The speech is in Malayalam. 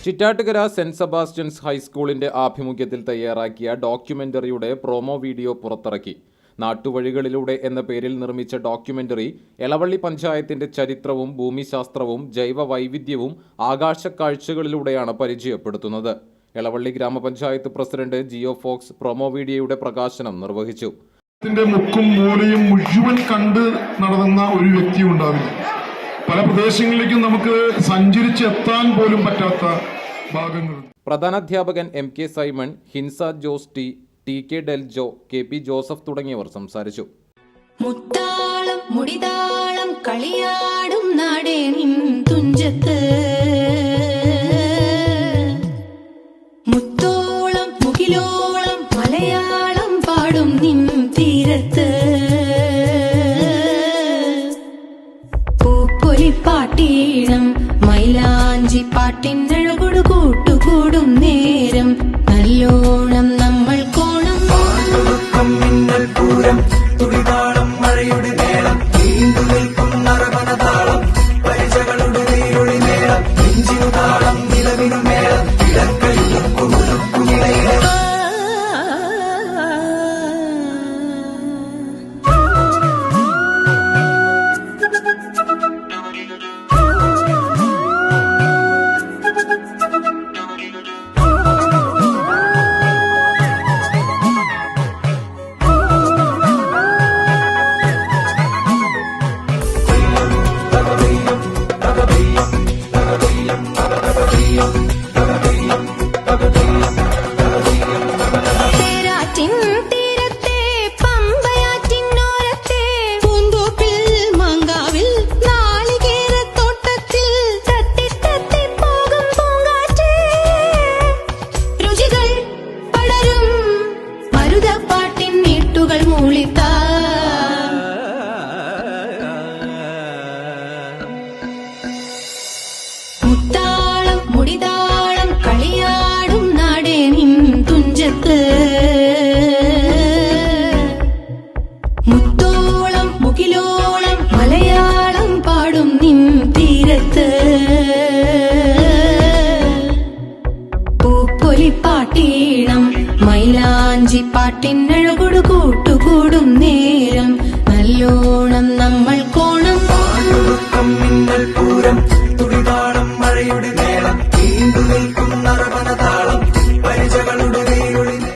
ചിറ്റാറ്റുകര സെന്റ് സെബാസ്റ്റ്യൻസ് ഹൈസ്കൂളിന്റെ ആഭിമുഖ്യത്തിൽ തയ്യാറാക്കിയ ഡോക്യുമെന്ററിയുടെ പ്രൊമോ വീഡിയോ പുറത്തിറക്കി. നാട്ടുവഴികളിലൂടെ എന്ന പേരിൽ നിർമ്മിച്ച ഡോക്യുമെന്ററി എളവള്ളി പഞ്ചായത്തിന്റെ ചരിത്രവും ഭൂമിശാസ്ത്രവും ജൈവ വൈവിധ്യവും ആകാശക്കാഴ്ചകളിലൂടെയാണ് പരിചയപ്പെടുത്തുന്നത്. എളവള്ളി ഗ്രാമപഞ്ചായത്ത് പ്രസിഡന്റ് ജിയോ ഫോക്സ് പ്രൊമോ വീഡിയോയുടെ പ്രകാശനം നിർവഹിച്ചു. മുക്കും മൂലയും മുഴുവൻ കണ്ട് നടന്ന ഒരു വ്യക്തി ഉണ്ടാവില്ല. പല പ്രദേശങ്ങളിലേക്കും നമുക്ക് സഞ്ചരിച്ചെത്താൻ പോലും പറ്റാത്ത ഭാഗങ്ങൾ. പ്രധാനാധ്യാപകൻ MK Simon, Hinsa Jose TK Deljo, KP Joseph തുടങ്ങിയവർ സംസാരിച്ചു. മുത്താളം മുടിതാളം കളിയാടും നാടേ നിൻ തുഞ്ചത്ത്, മുത്തോളം മുകിലോളം മലയാളം പാടും നിൻ തീരത്ത്, പൂപ്പൊലിപ്പാട്ടീണം മൈലാഞ്ചി പാട്ടിനഴകൊടു കൂട്ടുകൂടും നേരം, നല്ലോണം നമ്മൾ കോണം മിന്നൽ പൂരം തുടിതാളം മഴയുടെ മേളം, നീണ്ടു നിൽക്കും നറമനതാളം പരിചകളുടെ നീയൊളി മേളം, നെഞ്ചിനു താളം നിലവിനു മേളം, ഇടക്കയുക്കുമിടയിലെ മുത്താളം മുടിതാളം കളിയാടും നാടേ നിൻ തുഞ്ചത്ത്, മുത്തോളം മുകിലോളം മലയാളം പാടും നിൻ തീരത്ത്, പൂപ്പൊലിപ്പാട്ടീണം മൈലാഞ്ചി പാട്ടിനഴകൊടു കൂട്ടുകൂടും നേരം, നല്ലോണം നമ്മൾ കോണം മിന്നൽ പൂരം തുടിതാളം മഴയുടെ മേളം, നീണ്ടു നിൽക്കും നറമനതാളം